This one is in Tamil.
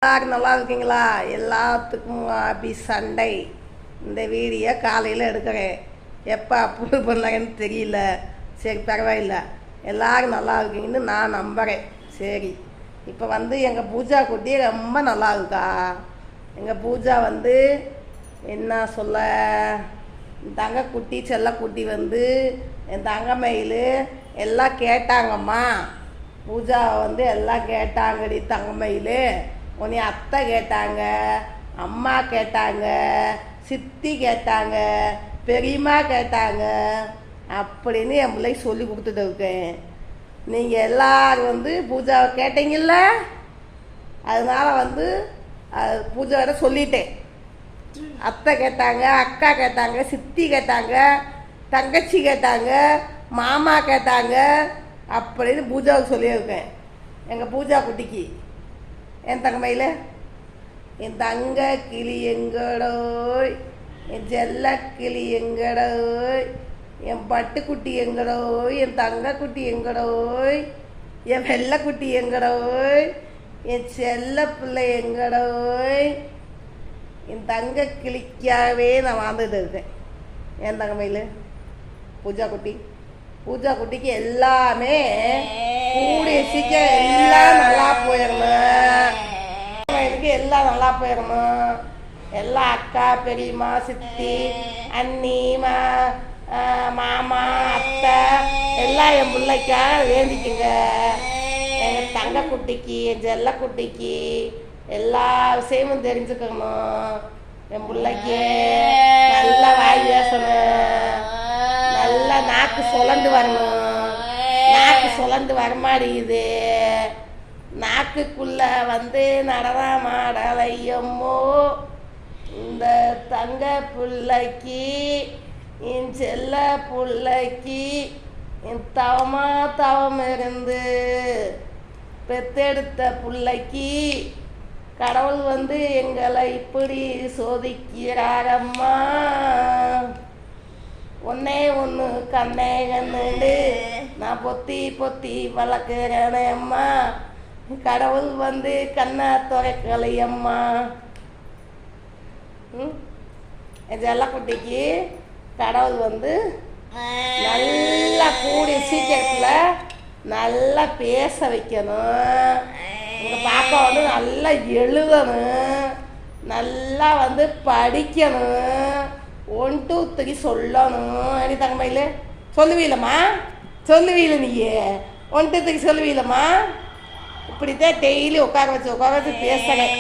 எல்லாரும் நல்லா இருக்கீங்களா? எல்லாத்துக்கும் ஹாப்பி சண்டே. இந்த வீடியோ காலையில் எடுக்கிறேன். எப்போ அப்லோட் பண்ணாங்கன்னு தெரியல. சரி, பரவாயில்ல, எல்லாரும் நல்லா இருக்கீங்கன்னு நான் நம்புகிறேன். சரி, இப்போ எங்கள் பூஜா குட்டி ரொம்ப நல்லா இருக்கா. எங்கள் பூஜா என்ன சொல்ல, தங்க குட்டி செல்லக்குட்டி என் தங்கமயில் எல்லாம் கேட்டாங்கம்மா. பூஜா எல்லாம் கேட்டாங்கடி தங்கமயில். உன்னை அத்தை கேட்டாங்க, அம்மா கேட்டாங்க, சித்தி கேட்டாங்க, பெரியம்மா கேட்டாங்க அப்படின்னு என் பிள்ளை சொல்லி கொடுத்துட்டு இருக்கேன். நீங்கள் எல்லாரும் பூஜாவை கேட்டீங்கல்ல, அதனால் பூஜாவோட சொல்லிட்டேன். அத்தை கேட்டாங்க, அக்கா கேட்டாங்க, சித்தி கேட்டாங்க, தங்கச்சி கேட்டாங்க, மாமா கேட்டாங்க அப்படின்னு பூஜாவுக்கு சொல்லியிருக்கேன். எங்கள் பூஜா குட்டிக்கு, என் தங்கமயில், என் தங்க கிளி எங்கடோய், என் செல்ல கிளி எங்கடோய், என் பட்டுக்குட்டி எங்கடோய், என் தங்க குட்டி எங்கடோய், என் வெள்ளைக்குட்டி எங்கடோய், என் செல்ல பிள்ளை எங்கடோய், என் தங்க கிளிக்காகவே நான் வாழ்ந்துட்டு இருக்கேன். என் தங்கமயில் பூஜா குட்டி. பூஜா குட்டிக்கு எல்லாமே கூடிய சீக்கிரம் எல்லாம் நல்லா போயிடணும். எனக்கு எல்லாம் நல்லா போயிடணும். எல்லா அக்கா, பெரியம்மா, சித்தி, அண்ணி, மாமா, அத்தை எல்லாம் என் பிள்ளைக்காக வேண்டிக்குங்க. எங்கள் தங்க குட்டிக்கு, என் செல்ல குட்டிக்கு எல்லா விஷயமும் தெரிஞ்சுக்கணும். என் பிள்ளைக்கு நல்லா வாய் பேசணும், நல்லா நாக்கு சுழண்டு வரணும். நாக்கு சுழண்டு வரமாட்டேங்குது. நாக்குக்குள்ள நடனமாடலையம்மோ. இந்த தங்க பிள்ளைக்கு, என் செல்ல பிள்ளைக்கு என் தவம் இருந்து பெத்தெடுத்த பிள்ளைக்கு கடவுள் எங்களை இப்படி சோதிக்கிறாரம்மா. ஒன்னே ஒன்று கண்ணே கண்ணுண்டு நான் பொத்தி வளர்க்குறேனே அம்மா. கடவுள் கண்ணை துறைக்கலையம்மா. என் செல்லக்குட்டிக்கு கடவுள் நல்லா கூடிய சீக்கிரத்தில் நல்லா பேச வைக்கணும். உங்கள் பாப்பா நல்லா எழுதணும், நல்லா படிக்கணும், 1 2 3 சொல்லணும். அடி தங்கமயில் சொல்லுவீலம்மா? சொல்லுவீல நீயே 1 2 3 சொல்லுவீலம்மா? இப்படித்தான் டெய்லி உட்கார வச்சு பேசுகிறேன்.